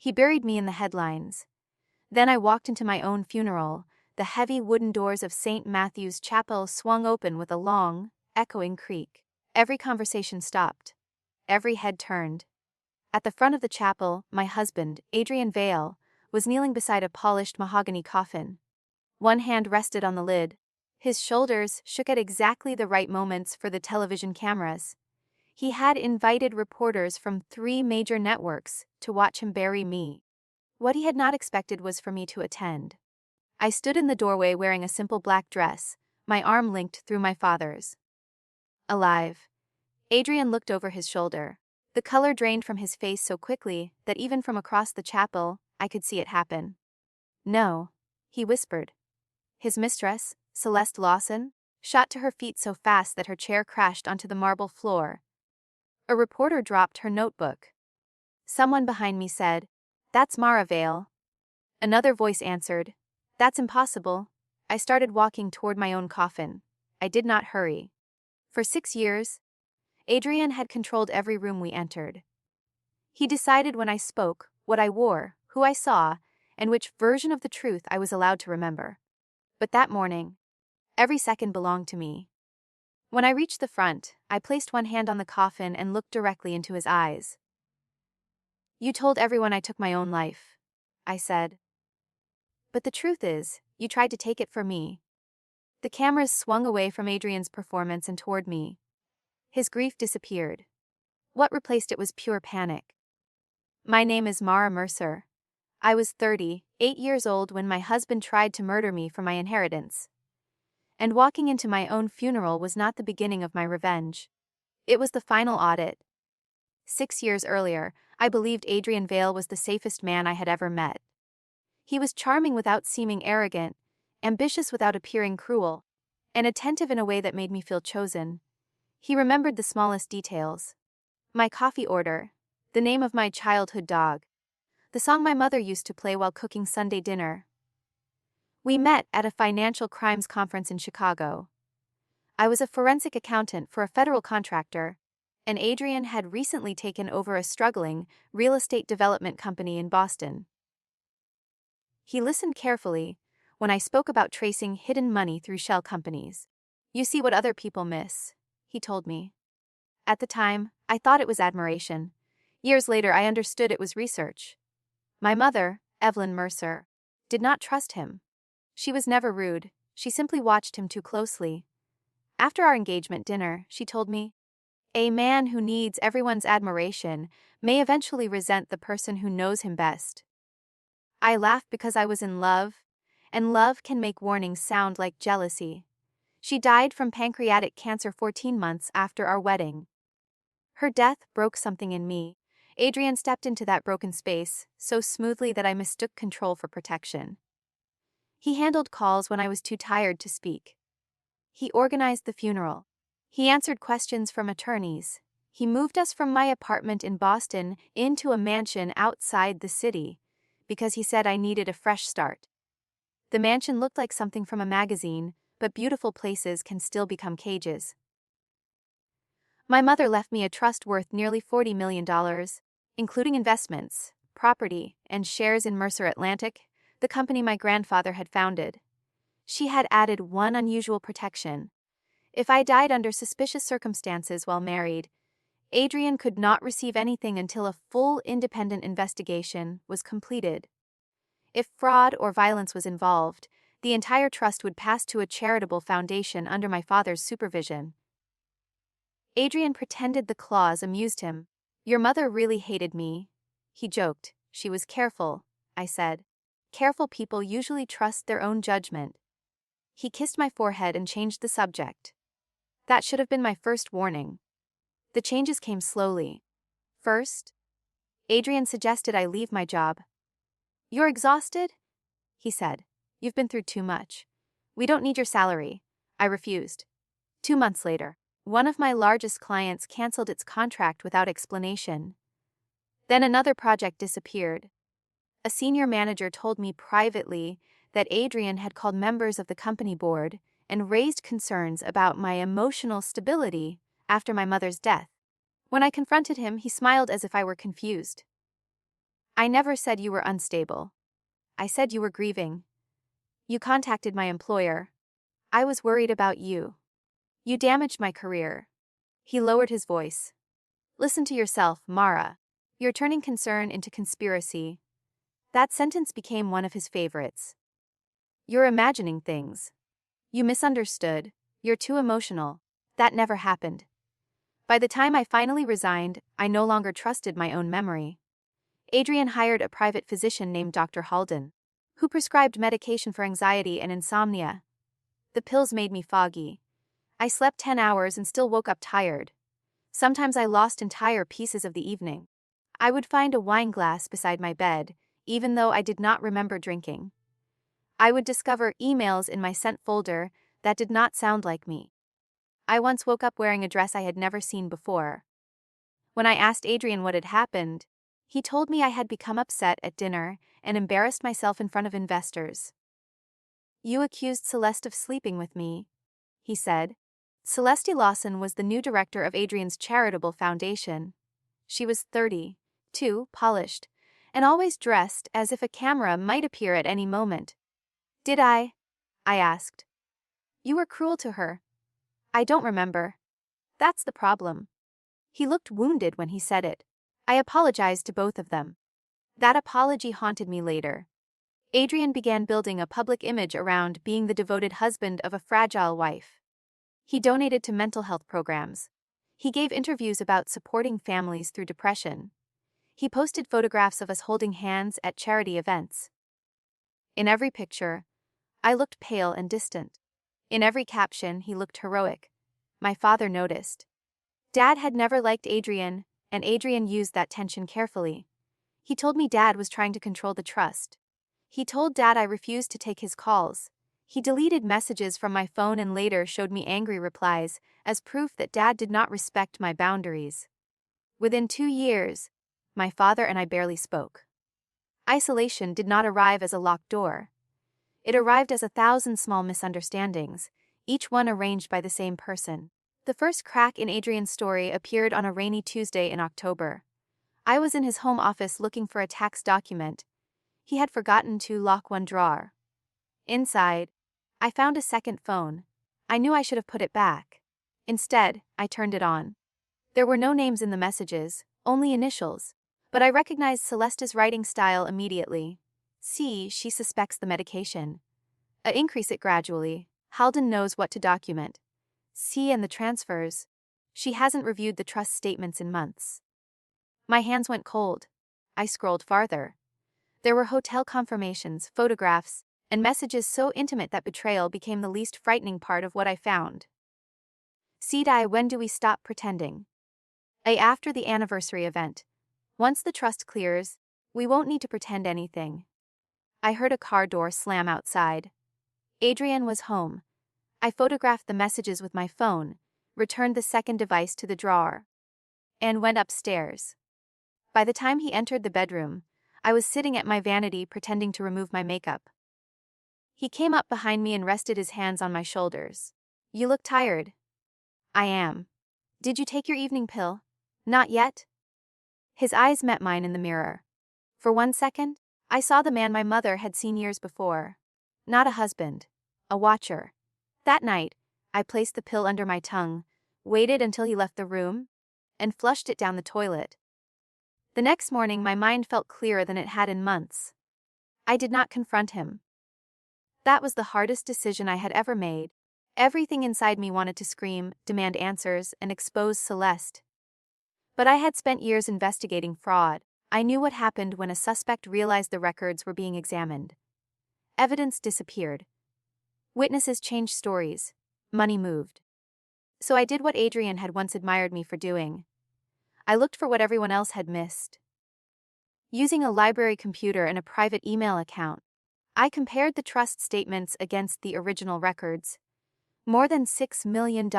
He buried me in the headlines. Then I walked into my own funeral. The heavy wooden doors of St. Matthew's Chapel swung open with a long, echoing creak. Every conversation stopped. Every head turned. At the front of the chapel, my husband, Adrian Vale, was kneeling beside a polished mahogany coffin. One hand rested on the lid. His shoulders shook at exactly the right moments for the television cameras. He had invited reporters from 3 major networks to watch him bury me. What he had not expected was for me to attend. I stood in the doorway wearing a simple black dress, my arm linked through my father's. Alive. Adrian looked over his shoulder. The color drained from his face so quickly that even from across the chapel, I could see it happen. No, he whispered. His mistress, Celeste Lawson, shot to her feet so fast that her chair crashed onto the marble floor. A reporter dropped her notebook. Someone behind me said, "That's Mara Vale." Another voice answered, "That's impossible." I started walking toward my own coffin. I did not hurry. For 6 years, Adrian had controlled every room we entered. He decided when I spoke, what I wore, who I saw, and which version of the truth I was allowed to remember. But that morning, every second belonged to me. When I reached the front, I placed one hand on the coffin and looked directly into his eyes. "You told everyone I took my own life," I said. "But the truth is, you tried to take it from me." The cameras swung away from Adrian's performance and toward me. His grief disappeared. What replaced it was pure panic. "My name is Mara Mercer. I was 38 years old when my husband tried to murder me for my inheritance. And walking into my own funeral was not the beginning of my revenge. It was the final audit. 6 years earlier, I believed Adrian Vale was the safest man I had ever met. He was charming without seeming arrogant, ambitious without appearing cruel, and attentive in a way that made me feel chosen. He remembered the smallest details. My coffee order, the name of my childhood dog, the song my mother used to play while cooking Sunday dinner. We met at a financial crimes conference in Chicago. I was a forensic accountant for a federal contractor, and Adrian had recently taken over a struggling real estate development company in Boston. He listened carefully when I spoke about tracing hidden money through shell companies. "You see what other people miss," he told me. At the time, I thought it was admiration. Years later, I understood it was research. My mother, Evelyn Mercer, did not trust him. She was never rude, she simply watched him too closely. After our engagement dinner, she told me, "A man who needs everyone's admiration may eventually resent the person who knows him best." I laughed because I was in love, and love can make warnings sound like jealousy. She died from pancreatic cancer 14 months after our wedding. Her death broke something in me. Adrian stepped into that broken space so smoothly that I mistook control for protection. He handled calls when I was too tired to speak. He organized the funeral. He answered questions from attorneys. He moved us from my apartment in Boston into a mansion outside the city because he said I needed a fresh start. The mansion looked like something from a magazine, but beautiful places can still become cages. My mother left me a trust worth nearly $40 million, including investments, property, and shares in Mercer Atlantic, the company my grandfather had founded. She had added one unusual protection. If I died under suspicious circumstances while married, Adrian could not receive anything until a full independent investigation was completed. If fraud or violence was involved, the entire trust would pass to a charitable foundation under my father's supervision. Adrian pretended the clause amused him. "Your mother really hated me," he joked. "She was careful," I said. "Careful people usually trust their own judgment." He kissed my forehead and changed the subject. That should have been my first warning. The changes came slowly. First, Adrian suggested I leave my job. "You're exhausted?" he said. "You've been through too much. We don't need your salary." I refused. 2 months later, one of my largest clients canceled its contract without explanation. Then another project disappeared. A senior manager told me privately that Adrian had called members of the company board and raised concerns about my emotional stability after my mother's death. When I confronted him, he smiled as if I were confused. I never said you were unstable. I said you were grieving. You contacted my employer. I was worried about you. You damaged my career. He lowered his voice. Listen to yourself, Mara. You're turning concern into conspiracy. That sentence became one of his favorites. You're imagining things. You misunderstood. You're too emotional. That never happened. By the time I finally resigned, I no longer trusted my own memory. Adrian hired a private physician named Dr. Halden, who prescribed medication for anxiety and insomnia. The pills made me foggy. I slept 10 hours and still woke up tired. Sometimes I lost entire pieces of the evening. I would find a wine glass beside my bed, even though I did not remember drinking. I would discover emails in my sent folder that did not sound like me. I once woke up wearing a dress I had never seen before. When I asked Adrian what had happened, he told me I had become upset at dinner and embarrassed myself in front of investors. You accused Celeste of sleeping with me, he said. Celeste Lawson was the new director of Adrian's charitable foundation. She was 32, polished, and always dressed as if a camera might appear at any moment. Did I asked. You were cruel to her. I don't remember. That's the problem. He looked wounded when he said it. I apologized to both of them. That apology haunted me later. Adrian began building a public image around being the devoted husband of a fragile wife. He donated to mental health programs. He gave interviews about supporting families through depression. He posted photographs of us holding hands at charity events. In every picture, I looked pale and distant. In every caption, he looked heroic. My father noticed. Dad had never liked Adrian, and Adrian used that tension carefully. He told me Dad was trying to control the trust. He told Dad I refused to take his calls. He deleted messages from my phone and later showed me angry replies as proof that Dad did not respect my boundaries. Within 2 years, my father and I barely spoke. Isolation did not arrive as a locked door. It arrived as 1,000 small misunderstandings, each one arranged by the same person. The first crack in Adrian's story appeared on a rainy Tuesday in October. I was in his home office looking for a tax document. He had forgotten to lock one drawer. Inside, I found a second phone. I knew I should have put it back. Instead, I turned it on. There were no names in the messages, only initials, but I recognized Celeste's writing style immediately. C, she suspects the medication. Increase it gradually. Halden knows what to document. C and the transfers. She hasn't reviewed the trust statements in months. My hands went cold. I scrolled farther. There were hotel confirmations, photographs, and messages so intimate that betrayal became the least frightening part of what I found. C-die, when do we stop pretending? After the anniversary event. Once the trust clears, we won't need to pretend anything. I heard a car door slam outside. Adrian was home. I photographed the messages with my phone, returned the second device to the drawer, and went upstairs. By the time he entered the bedroom, I was sitting at my vanity pretending to remove my makeup. He came up behind me and rested his hands on my shoulders. You look tired. I am. Did you take your evening pill? Not yet? His eyes met mine in the mirror. For 1 second, I saw the man my mother had seen years before. Not a husband. A watcher. That night, I placed the pill under my tongue, waited until he left the room, and flushed it down the toilet. The next morning my mind felt clearer than it had in months. I did not confront him. That was the hardest decision I had ever made. Everything inside me wanted to scream, demand answers, and expose Celeste. But I had spent years investigating fraud. I knew what happened when a suspect realized the records were being examined. Evidence disappeared. Witnesses changed stories. Money moved. So I did what Adrian had once admired me for doing. I looked for what everyone else had missed. Using a library computer and a private email account, I compared the trust statements against the original records. More than $6 million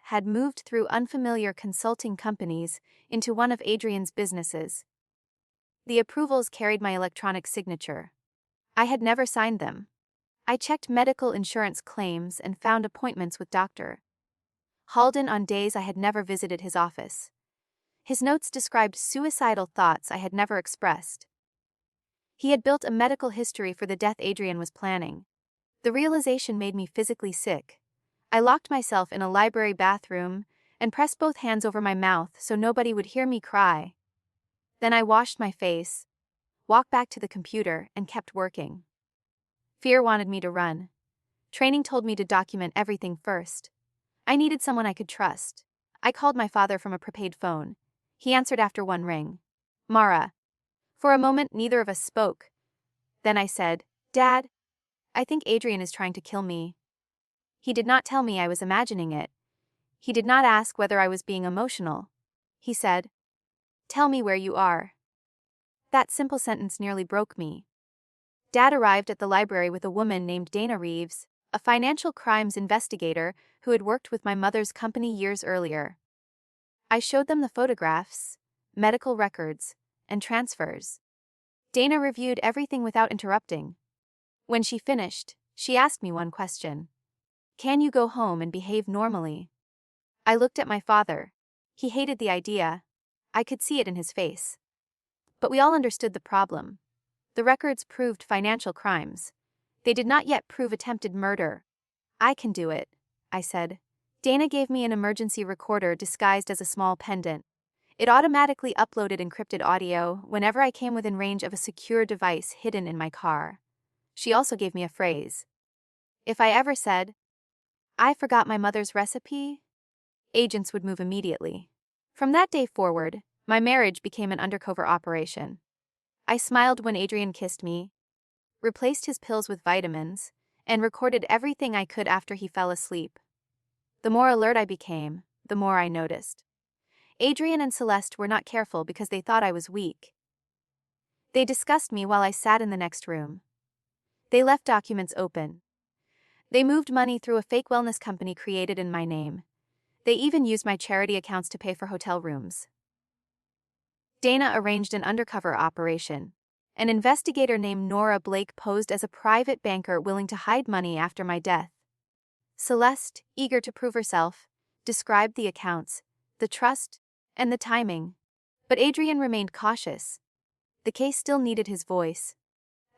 had moved through unfamiliar consulting companies into one of Adrian's businesses. The approvals carried my electronic signature. I had never signed them. I checked medical insurance claims and found appointments with Dr. Halden on days I had never visited his office. His notes described suicidal thoughts I had never expressed. He had built a medical history for the death Adrian was planning. The realization made me physically sick. I locked myself in a library bathroom and pressed both hands over my mouth so nobody would hear me cry. Then I washed my face, walked back to the computer, and kept working. Fear wanted me to run. Training told me to document everything first. I needed someone I could trust. I called my father from a prepaid phone. He answered after one ring. Mara. For a moment, neither of us spoke. Then I said, Dad, I think Adrian is trying to kill me. He did not tell me I was imagining it. He did not ask whether I was being emotional. He said, Tell me where you are. That simple sentence nearly broke me. Dad arrived at the library with a woman named Dana Reeves, a financial crimes investigator who had worked with my mother's company years earlier. I showed them the photographs, medical records, and transfers. Dana reviewed everything without interrupting. When she finished, she asked me one question. Can you go home and behave normally? I looked at my father. He hated the idea. I could see it in his face. But we all understood the problem. The records proved financial crimes. They did not yet prove attempted murder. I can do it, I said. Dana gave me an emergency recorder disguised as a small pendant. It automatically uploaded encrypted audio whenever I came within range of a secure device hidden in my car. She also gave me a phrase. If I ever said, I forgot my mother's recipe, agents would move immediately. From that day forward, my marriage became an undercover operation. I smiled when Adrian kissed me, replaced his pills with vitamins, and recorded everything I could after he fell asleep. The more alert I became, the more I noticed. Adrian and Celeste were not careful because they thought I was weak. They discussed me while I sat in the next room. They left documents open. They moved money through a fake wellness company created in my name. They even used my charity accounts to pay for hotel rooms. Dana arranged an undercover operation. An investigator named Nora Blake posed as a private banker willing to hide money after my death. Celeste, eager to prove herself, described the accounts, the trust, and the timing. But Adrian remained cautious. The case still needed his voice.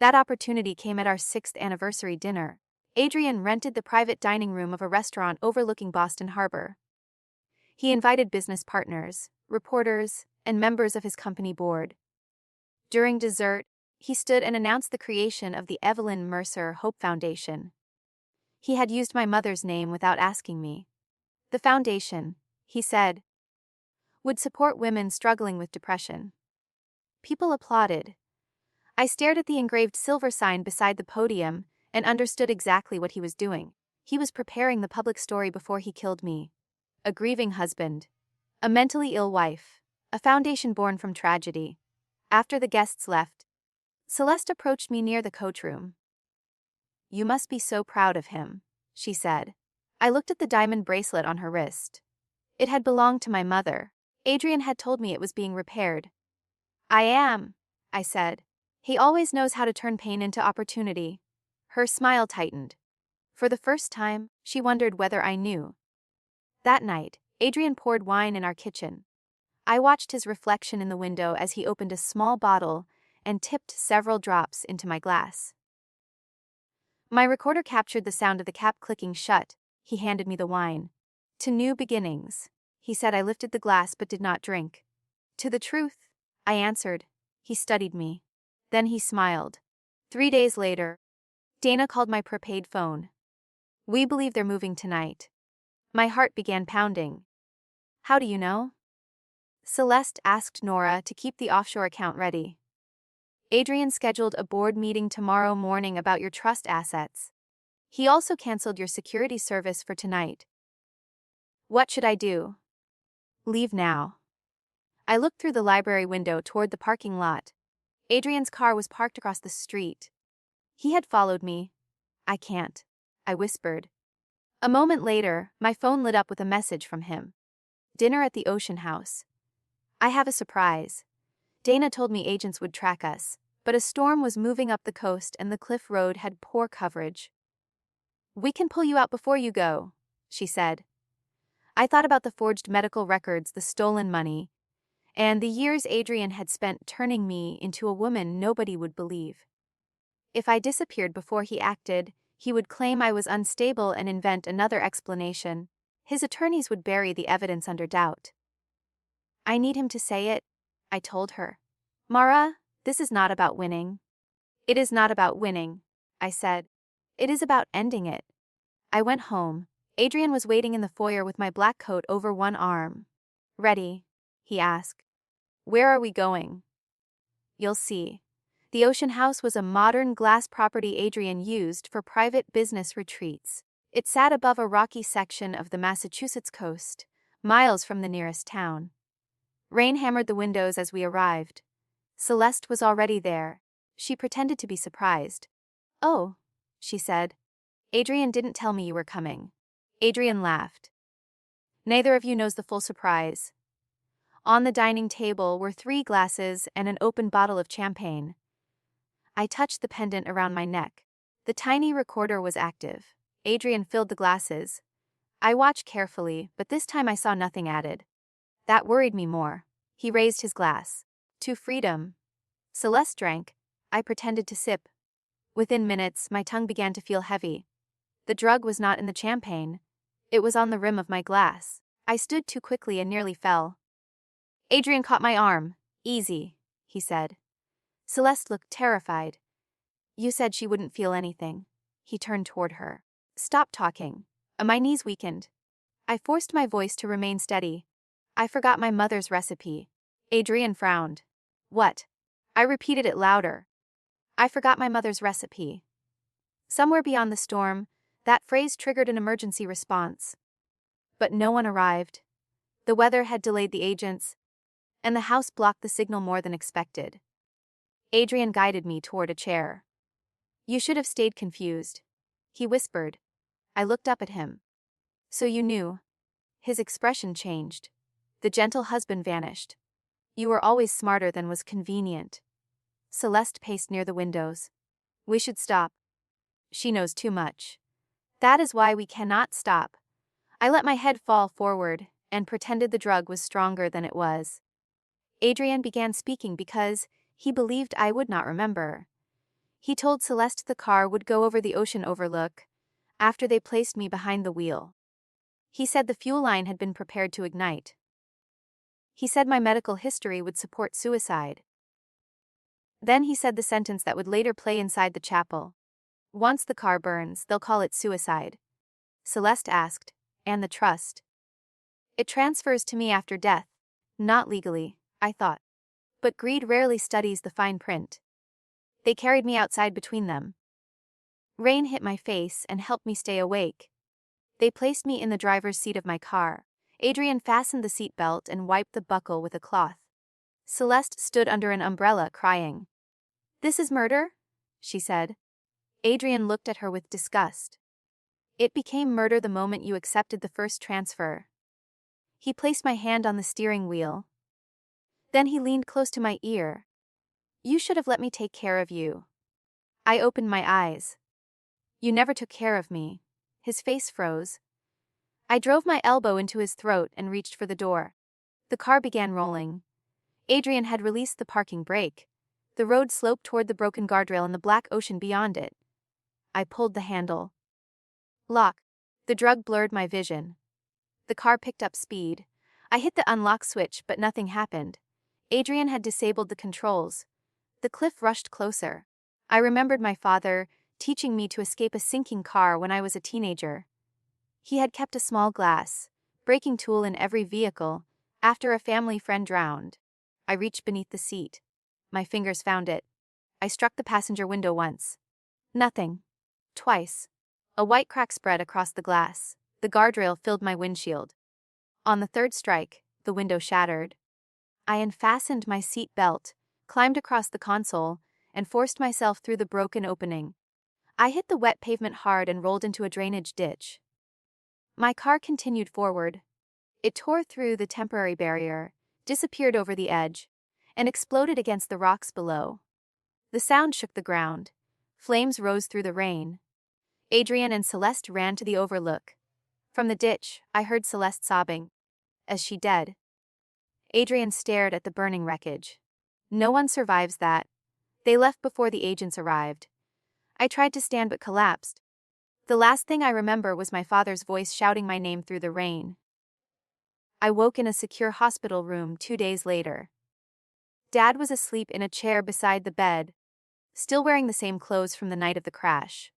That opportunity came at our 6th anniversary dinner. Adrian rented the private dining room of a restaurant overlooking Boston Harbor. He invited business partners, reporters, and members of his company board. During dessert, he stood and announced the creation of the Evelyn Mercer Hope Foundation. He had used my mother's name without asking me. The foundation, he said, would support women struggling with depression. People applauded. I stared at the engraved silver sign beside the podium and understood exactly what he was doing. He was preparing the public story before he killed me. A grieving husband, a mentally ill wife, a foundation born from tragedy. After the guests left, Celeste approached me near the coach room. You must be so proud of him, she said. I looked at the diamond bracelet on her wrist. It had belonged to my mother. Adrian had told me it was being repaired. I am, I said. He always knows how to turn pain into opportunity. Her smile tightened. For the first time, she wondered whether I knew. That night, Adrian poured wine in our kitchen. I watched his reflection in the window as he opened a small bottle and tipped several drops into my glass. My recorder captured the sound of the cap clicking shut. He handed me the wine. To new beginnings, he said. I lifted the glass but did not drink. To the truth, I answered. He studied me. Then he smiled. 3 days later, Dana called my prepaid phone. We believe they're moving tonight. My heart began pounding. How do you know? Celeste asked Nora to keep the offshore account ready. Adrian scheduled a board meeting tomorrow morning about your trust assets. He also canceled your security service for tonight. What should I do? Leave now. I looked through the library window toward the parking lot. Adrian's car was parked across the street. He had followed me. I can't, I whispered. A moment later, my phone lit up with a message from him. Dinner at the Ocean House. I have a surprise. Dana told me agents would track us, but a storm was moving up the coast and the cliff road had poor coverage. We can pull you out before you go, she said. I thought about the forged medical records, the stolen money, and the years Adrian had spent turning me into a woman nobody would believe. If I disappeared before he acted, he would claim I was unstable and invent another explanation. His attorneys would bury the evidence under doubt. I need him to say it, I told her. Mara, this is not about winning. It is not about winning, I said. It is about ending it. I went home. Adrian was waiting in the foyer with my black coat over one arm. Ready? He asked. Where are we going? You'll see. The Ocean House was a modern glass property Adrian used for private business retreats. It sat above a rocky section of the Massachusetts coast, miles from the nearest town. Rain hammered the windows as we arrived. Celeste was already there. She pretended to be surprised. Oh, she said. Adrian didn't tell me you were coming. Adrian laughed. Neither of you knows the full surprise. On the dining table were 3 glasses and an open bottle of champagne. I touched the pendant around my neck. The tiny recorder was active. Adrian filled the glasses. I watched carefully, but this time I saw nothing added. That worried me more. He raised his glass. To freedom. Celeste drank. I pretended to sip. Within minutes, my tongue began to feel heavy. The drug was not in the champagne. It was on the rim of my glass. I stood too quickly and nearly fell. Adrian caught my arm. Easy, he said. Celeste looked terrified. You said she wouldn't feel anything. He turned toward her. Stop talking. My knees weakened. I forced my voice to remain steady. I forgot my mother's recipe. Adrian frowned. What? I repeated it louder. I forgot my mother's recipe. Somewhere beyond the storm, that phrase triggered an emergency response. But no one arrived. The weather had delayed the agents, and the house blocked the signal more than expected. Adrian guided me toward a chair. You should have stayed confused, he whispered. I looked up at him. So you knew. His expression changed. The gentle husband vanished. You were always smarter than was convenient. Celeste paced near the windows. We should stop. She knows too much. That is why we cannot stop. I let my head fall forward and pretended the drug was stronger than it was. Adrian began speaking because he believed I would not remember. He told Celeste the car would go over the ocean overlook after they placed me behind the wheel. He said the fuel line had been prepared to ignite. He said my medical history would support suicide. Then he said the sentence that would later play inside the chapel. Once the car burns, they'll call it suicide. Celeste asked, and the trust? It transfers to me after death. Not legally, I thought. But greed rarely studies the fine print. They carried me outside between them. Rain hit my face and helped me stay awake. They placed me in the driver's seat of my car. Adrian fastened the seat belt and wiped the buckle with a cloth. Celeste stood under an umbrella, crying. This is murder? She said. Adrian looked at her with disgust. It became murder the moment you accepted the first transfer. He placed my hand on the steering wheel. Then he leaned close to my ear. You should have let me take care of you. I opened my eyes. You never took care of me. His face froze. I drove my elbow into his throat and reached for the door. The car began rolling. Adrian had released the parking brake. The road sloped toward the broken guardrail and the black ocean beyond it. I pulled the handle. Lock. The drug blurred my vision. The car picked up speed. I hit the unlock switch, but nothing happened. Adrian had disabled the controls. The cliff rushed closer. I remembered my father teaching me to escape a sinking car when I was a teenager. He had kept a small glass breaking tool in every vehicle after a family friend drowned. I reached beneath the seat. My fingers found it. I struck the passenger window once. Nothing. Twice. A white crack spread across the glass. The guardrail filled my windshield. On the third strike, the window shattered. I unfastened my seat belt, climbed across the console, and forced myself through the broken opening. I hit the wet pavement hard and rolled into a drainage ditch. My car continued forward. It tore through the temporary barrier, disappeared over the edge, and exploded against the rocks below. The sound shook the ground. Flames rose through the rain. Adrian and Celeste ran to the overlook. From the ditch, I heard Celeste sobbing. Is she dead? Adrian stared at the burning wreckage. No one survives that. They left before the agents arrived. I tried to stand but collapsed. The last thing I remember was my father's voice shouting my name through the rain. I woke in a secure hospital room 2 days later. Dad was asleep in a chair beside the bed, still wearing the same clothes from the night of the crash.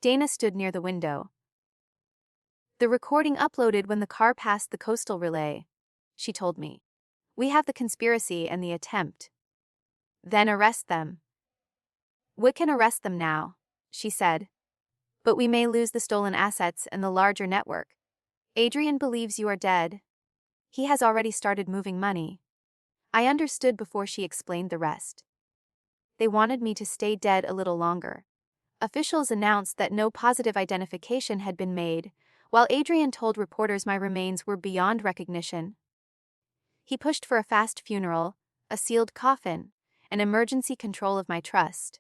Dana stood near the window. The recording uploaded when the car passed the coastal relay, she told me. We have the conspiracy and the attempt. Then arrest them. We can arrest them now, she said. But we may lose the stolen assets and the larger network. Adrian believes you are dead. He has already started moving money. I understood before she explained the rest. They wanted me to stay dead a little longer. Officials announced that no positive identification had been made, while Adrian told reporters my remains were beyond recognition. He pushed for a fast funeral, a sealed coffin, and emergency control of my trust.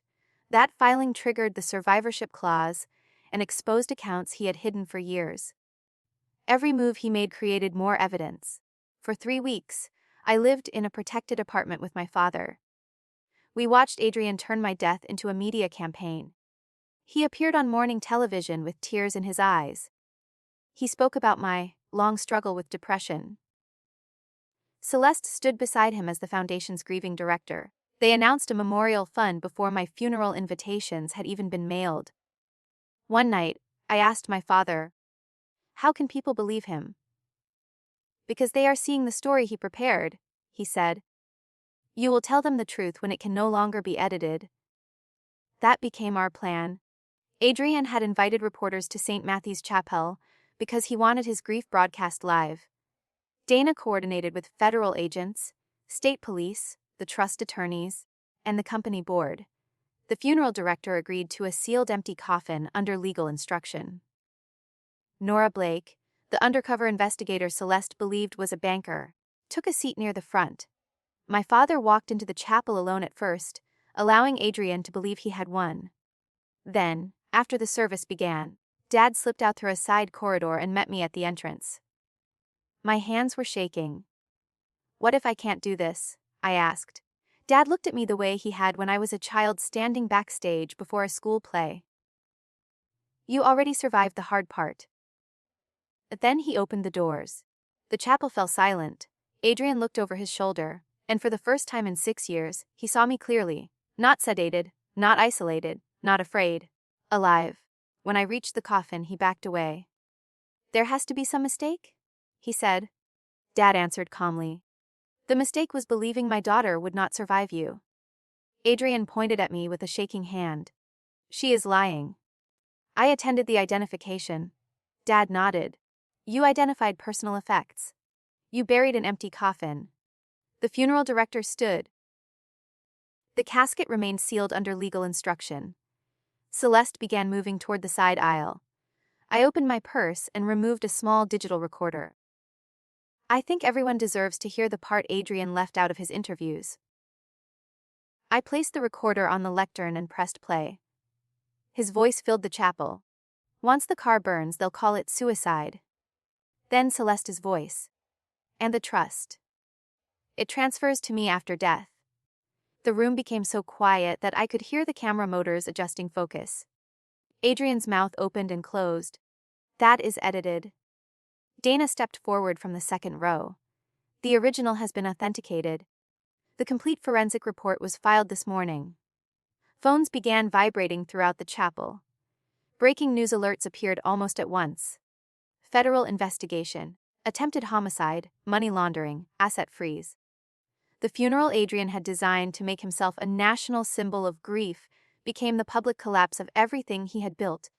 That filing triggered the survivorship clause and exposed accounts he had hidden for years. Every move he made created more evidence. For 3 weeks, I lived in a protected apartment with my father. We watched Adrian turn my death into a media campaign. He appeared on morning television with tears in his eyes. He spoke about my long struggle with depression. Celeste stood beside him as the foundation's grieving director. They announced a memorial fund before my funeral invitations had even been mailed. One night, I asked my father, "How can people believe him?" "Because they are seeing the story he prepared," he said. "You will tell them the truth when it can no longer be edited." That became our plan. Adrian had invited reporters to St. Matthew's Chapel because he wanted his grief broadcast live. Dana coordinated with federal agents, state police, the trust attorneys, and the company board. The funeral director agreed to a sealed empty coffin under legal instruction. Nora Blake, the undercover investigator Celeste believed was a banker, took a seat near the front. My father walked into the chapel alone at first, allowing Adrian to believe he had won. Then, after the service began, Dad slipped out through a side corridor and met me at the entrance. My hands were shaking. "What if I can't do this?" I asked. Dad looked at me the way he had when I was a child standing backstage before a school play. "You already survived the hard part." Then he opened the doors. The chapel fell silent. Adrian looked over his shoulder, and for the first time in 6 years, he saw me clearly. Not sedated, not isolated, not afraid. Alive. When I reached the coffin, he backed away. "There has to be some mistake?" he said. Dad answered calmly. "The mistake was believing my daughter would not survive you." Adrian pointed at me with a shaking hand. "She is lying." I attended the identification. Dad nodded. "You identified personal effects. You buried an empty coffin." The funeral director stood. The casket remained sealed under legal instruction. Celeste began moving toward the side aisle. I opened my purse and removed a small digital recorder. I think everyone deserves to hear the part Adrian left out of his interviews. I placed the recorder on the lectern and pressed play. His voice filled the chapel. "Once the car burns, they'll call it suicide." Then Celeste's voice. "And the trust. It transfers to me after death." The room became so quiet that I could hear the camera motors adjusting focus. Adrian's mouth opened and closed. "That is edited." Dana stepped forward from the second row. "The original has been authenticated. The complete forensic report was filed this morning." Phones began vibrating throughout the chapel. Breaking news alerts appeared almost at once. Federal investigation, attempted homicide, money laundering, asset freeze. The funeral Adrian had designed to make himself a national symbol of grief became the public collapse of everything he had built.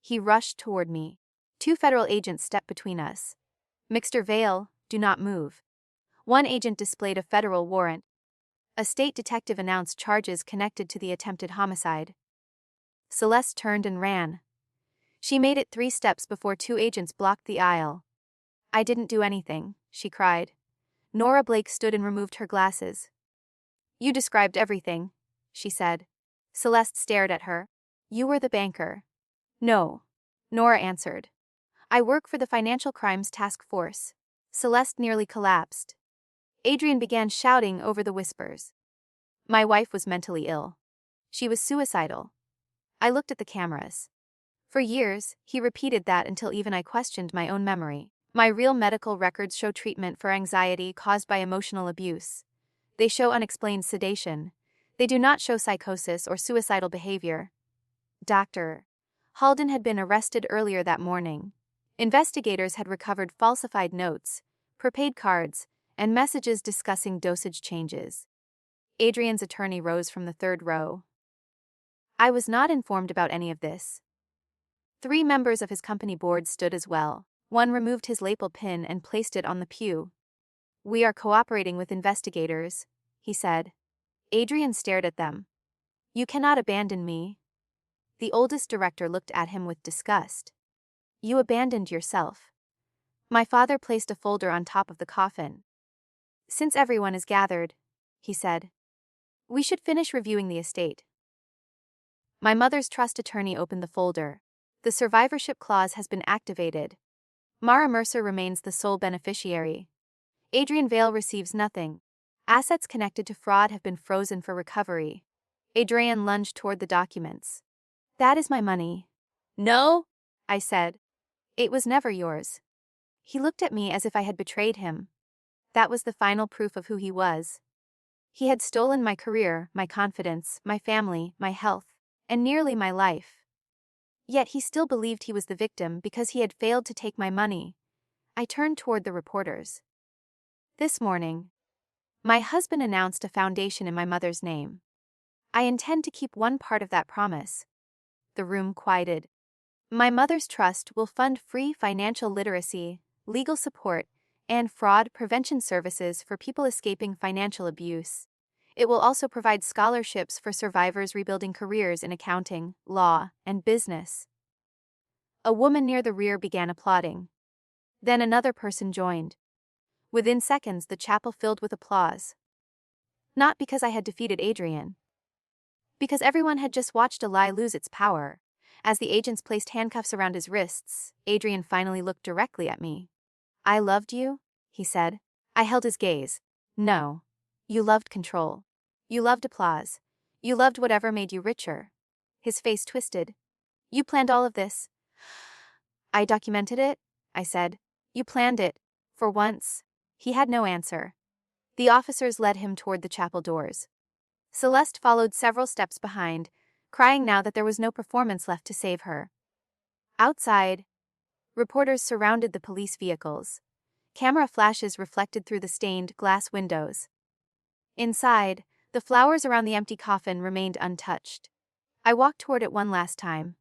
He rushed toward me. 2 federal agents stepped between us. "Mr. Vale, do not move." One agent displayed a federal warrant. A state detective announced charges connected to the attempted homicide. Celeste turned and ran. She made it 3 steps before 2 agents blocked the aisle. "I didn't do anything," she cried. Nora Blake stood and removed her glasses. "You described everything," she said. Celeste stared at her. "You were the banker." "No," Nora answered. "I work for the Financial Crimes Task Force." Celeste nearly collapsed. Adrian began shouting over the whispers. My wife was mentally ill. She was suicidal. I looked at the cameras. For years, he repeated that until even I questioned my own memory. My real medical records show treatment for anxiety caused by emotional abuse. They show unexplained sedation. They do not show psychosis or suicidal behavior. Dr. Halden had been arrested earlier that morning. Investigators had recovered falsified notes, prepaid cards, and messages discussing dosage changes. Adrian's attorney rose from the third row. I was not informed about any of this. 3 members of his company board stood as well. One removed his lapel pin and placed it on the pew. We are cooperating with investigators, he said. Adrian stared at them. You cannot abandon me. The oldest director looked at him with disgust. You abandoned yourself. My father placed a folder on top of the coffin. Since everyone is gathered, he said, we should finish reviewing the estate. My mother's trust attorney opened the folder. The survivorship clause has been activated. Mara Mercer remains the sole beneficiary. Adrian Vale receives nothing. Assets connected to fraud have been frozen for recovery. Adrian lunged toward the documents. That is my money. No, I said. It was never yours. He looked at me as if I had betrayed him. That was the final proof of who he was. He had stolen my career, my confidence, my family, my health, and nearly my life. Yet he still believed he was the victim because he had failed to take my money. I turned toward the reporters. This morning, my husband announced a foundation in my mother's name. I intend to keep one part of that promise. The room quieted. My mother's trust will fund free financial literacy, legal support, and fraud prevention services for people escaping financial abuse. It will also provide scholarships for survivors rebuilding careers in accounting, law, and business. A woman near the rear began applauding. Then another person joined. Within seconds, the chapel filled with applause. Not because I had defeated Adrian. Because everyone had just watched a lie lose its power. As the agents placed handcuffs around his wrists, Adrian finally looked directly at me. I loved you, he said. I held his gaze. No. You loved control. You loved applause. You loved whatever made you richer. His face twisted. You planned all of this. I documented it, I said. You planned it. For once. He had no answer. The officers led him toward the chapel doors. Celeste followed several steps behind, crying now that there was no performance left to save her. Outside, reporters surrounded the police vehicles. Camera flashes reflected through the stained glass windows. Inside, the flowers around the empty coffin remained untouched. I walked toward it one last time.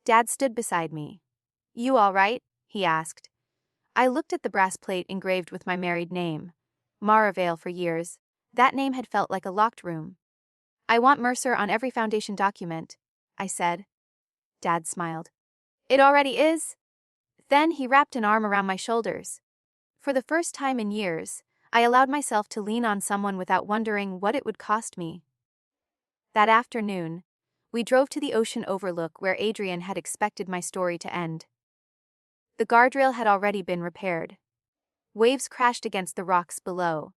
Dad stood beside me. You all right? He asked. I looked at the brass plate engraved with my married name. Mara Vale for years. That name had felt like a locked room. I want Mercer on every foundation document, I said. Dad smiled. It already is? Then he wrapped an arm around my shoulders. For the first time in years, I allowed myself to lean on someone without wondering what it would cost me. That afternoon, we drove to the ocean overlook where Adrian had expected my story to end. The guardrail had already been repaired. Waves crashed against the rocks below.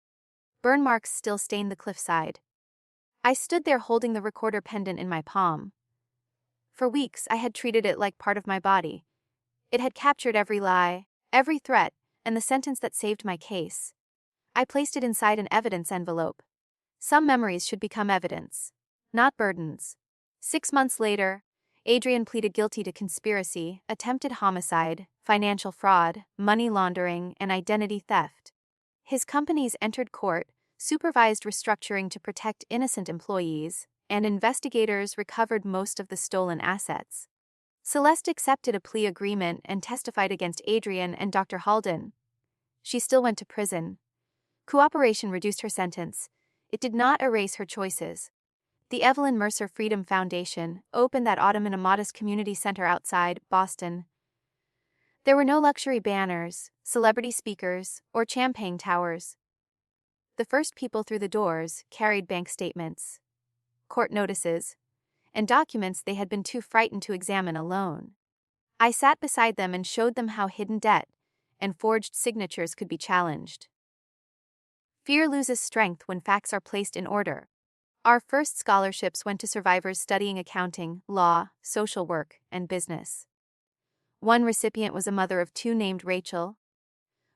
Burn marks still stained the cliffside. I stood there holding the recorder pendant in my palm. For weeks, I had treated it like part of my body. It had captured every lie, every threat, and the sentence that saved my case. I placed it inside an evidence envelope. Some memories should become evidence, not burdens. 6 months later, Adrian pleaded guilty to conspiracy, attempted homicide, financial fraud, money laundering, and identity theft. His companies entered court, supervised restructuring to protect innocent employees, and investigators recovered most of the stolen assets. Celeste accepted a plea agreement and testified against Adrian and Dr. Halden. She still went to prison. Cooperation reduced her sentence. It did not erase her choices. The Evelyn Mercer Freedom Foundation opened that autumn in a modest community center outside Boston. There were no luxury banners, celebrity speakers, or champagne towers. The first people through the doors carried bank statements, court notices, and documents they had been too frightened to examine alone. I sat beside them and showed them how hidden debt and forged signatures could be challenged. Fear loses strength when facts are placed in order. Our first scholarships went to survivors studying accounting, law, social work, and business. One recipient was a mother of two named Rachel,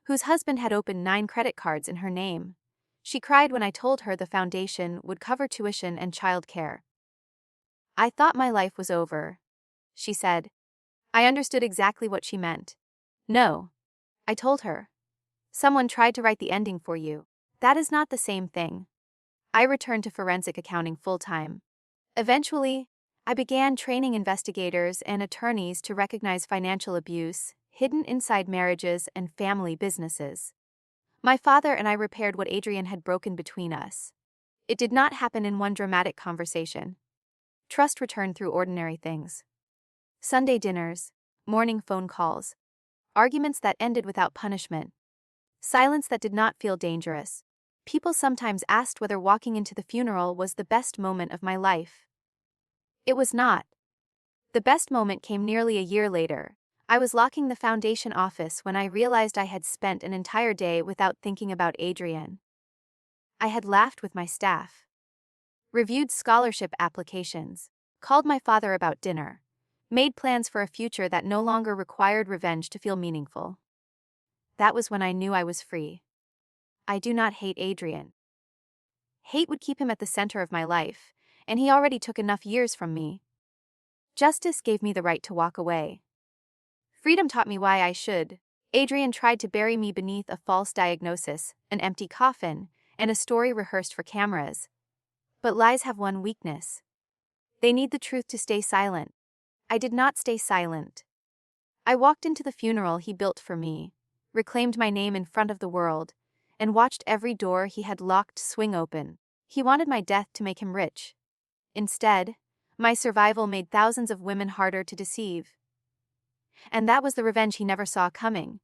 whose husband had opened 9 credit cards in her name. She cried when I told her the foundation would cover tuition and childcare. "I thought my life was over," she said. I understood exactly what she meant. "No," I told her. "Someone tried to write the ending for you. That is not the same thing." I returned to forensic accounting full-time. Eventually, I began training investigators and attorneys to recognize financial abuse, hidden inside marriages, and family businesses. My father and I repaired what Adrian had broken between us. It did not happen in one dramatic conversation. Trust returned through ordinary things. Sunday dinners, morning phone calls, arguments that ended without punishment, silence that did not feel dangerous. People sometimes asked whether walking into the funeral was the best moment of my life. It was not. The best moment came nearly a year later. I was locking the foundation office when I realized I had spent an entire day without thinking about Adrian. I had laughed with my staff, reviewed scholarship applications, called my father about dinner, made plans for a future that no longer required revenge to feel meaningful. That was when I knew I was free. I do not hate Adrian. Hate would keep him at the center of my life, and he already took enough years from me. Justice gave me the right to walk away. Freedom taught me why I should. Adrian tried to bury me beneath a false diagnosis, an empty coffin, and a story rehearsed for cameras. But lies have one weakness. They need the truth to stay silent. I did not stay silent. I walked into the funeral he built for me, reclaimed my name in front of the world, and watched every door he had locked swing open. He wanted my death to make him rich. Instead, my survival made thousands of women harder to deceive. And that was the revenge he never saw coming.